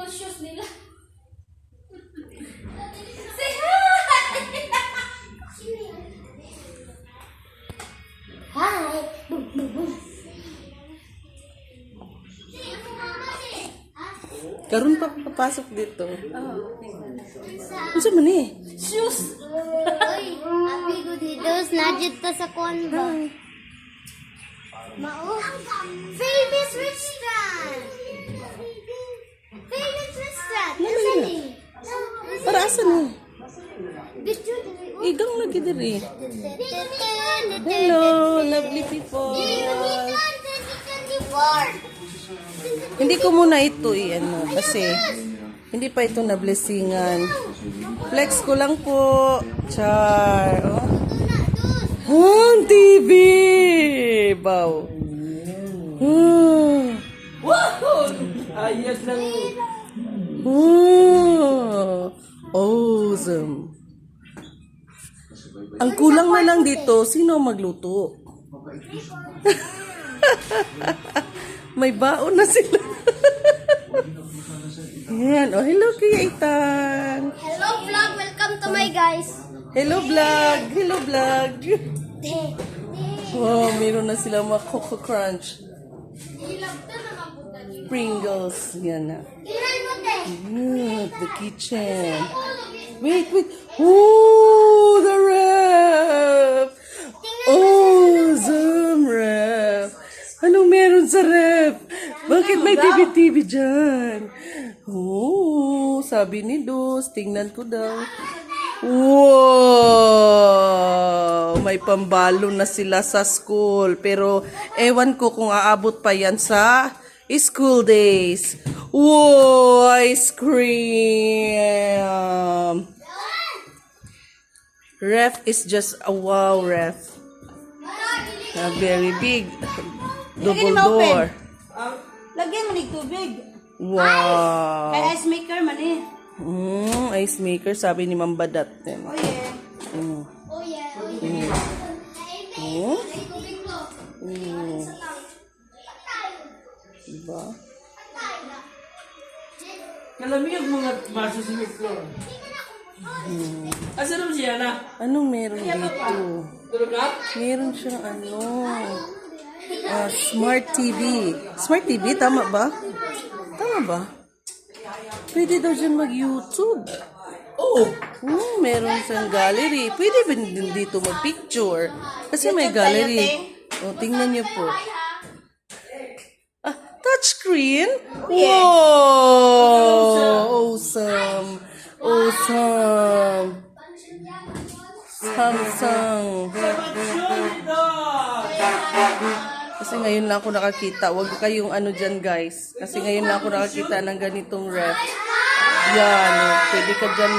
shoes nila. Say hi! Hi! Boom, boom, boom. Karon pa papasok dito. Ano man eh? Shoes! Uy, happy good dos. Najit ta sa konba. Mao. Famous restaurant! Famous restaurant! Nasaan eh? Para asa na? Video dili. Igang lagi diri. Hello, lovely people. 2024! Hindi ko muna ito i-ano kasi hindi pa ito na blessingan. Flex ko lang po. Char. Oh. Home TV! Bow. Wow! Ayos lang. Awesome. Ang kulang na lang dito, sino magluto? May baon na sila. Yan. Oh, hello, Kuya Itang. Hello vlog, welcome to my guys. Hello, vlog. Hello, vlog. Oh, meron na sila mga Coco Crunch. Pringles. Yan na. The kitchen. Wait. Oh, the ref. Awesome ref. Anong meron sa ref? Bakit may TV dyan? Oh, sabi ni Dos. Tingnan ko daw. Wow! May pambalo na sila sa school. Pero ewan ko kung aabot pa yan sa school days. Wow! Ice cream! Ref is just a wow ref. Very big. Double door. Lagyan mo ng tubig. Wow! Kay ice maker man eh. Ice maker, sabi ni Ma'am Badat. Oh yeah. Mm. Oh yeah. Mm. Mm. Diba? Kalamig yung mga baso sa floor. Asa naman siya na? Anong meron dito? Tulog na? Meron siyang smart TV. Smart TV, tama ba? Tama ba? Pwede daw dyan mag-YouTube. Oo. Meron siyang gallery. Pwede ba din dito mag-picture? Kasi may gallery. O, tingnan niyo po. Touchscreen? Wow! Awesome! Samsung. Kasi ngayon lang ako nakakita. Huwag kayong dyan guys. Kasi ngayon lang ako nakakita ng ganitong ref. Yan. Pwede ka dyan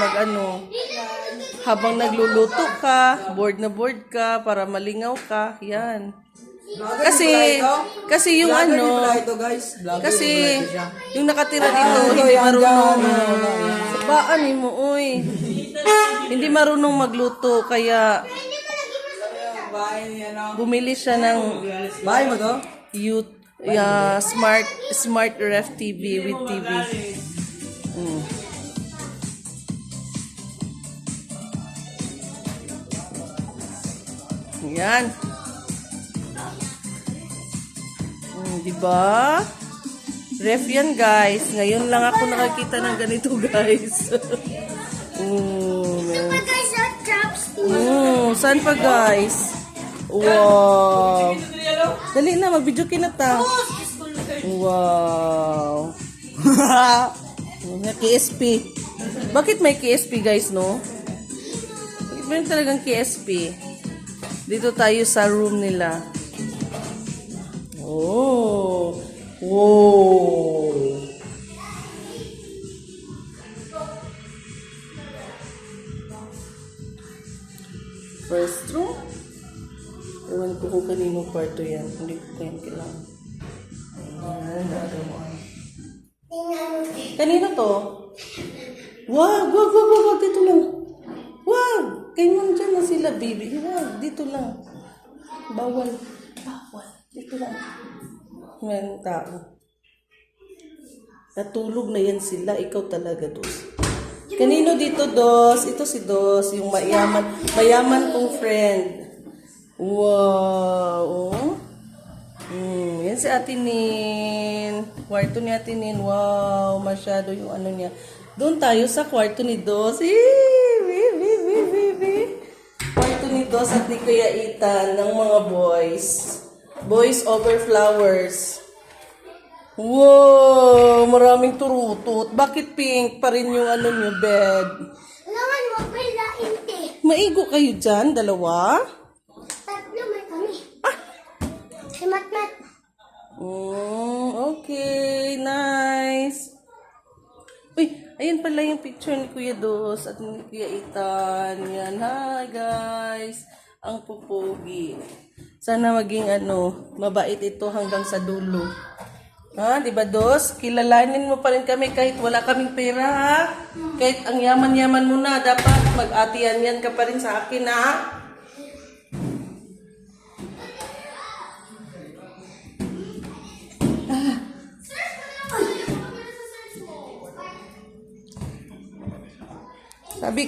habang nagluluto ka, board na board ka, para malingaw ka. Yan. Kasi yung kasi yung nakatira dito, hindi marunong. Sabaan mo, oy. Hindi marunong magluto, kaya bumili siya ng Bahay mo to? smart ref TV with TV. Yan. Diba? Ref yan, guys. Ngayon lang ako nakakita ng ganito, guys. Guys, that drops. Saan pa, guys? Wow. Dali na, mag-video kinata. Wow. KSP. Bakit may KSP, guys, no? Bakit meron talagang KSP? Dito tayo sa room nila. Oh. Wow. First room? Ewan ko kung kaninong kwarto yan. Hindi ko yan kailangan. Kanino to? Wag! Dito lang. Wag! Kayo man dyan na sila, baby. Wag! Dito lang. Bawal. Dito lang. May tao. Natulog na yan sila. Ikaw talaga, Dos. Kanino dito, Dos? Ito si Dos, yung mayaman kong friend. Wow. Oh. Yan si Ate Nin. Kwarto ni Ate Nin. Wow, masyado yung ano niya. Doon tayo sa kwarto ni Dos. Kwarto ni Dos at ni Kuya Ethan ng mga boys. Boys over flowers. Wow, maraming turutot. Bakit pink pa rin yung ano niyo, bed? Kailangan mo pala inte. Maigo kayo dyan, dalawa? Tatlo may kami. Si Matmat. Okay, nice. Uy, ayan pala yung picture ni Kuya Dos at ni Kuya Ethan. Yan, hi guys. Ang pupugi. Sana maging mabait ito hanggang sa dulo. Ha, di ba Dos? Kilalanin mo pa rin kami kahit wala kaming pera, ha? Kahit ang yaman-yaman mo na, dapat mag-atiyan-yan ka pa rin sa akin, ha? Sabi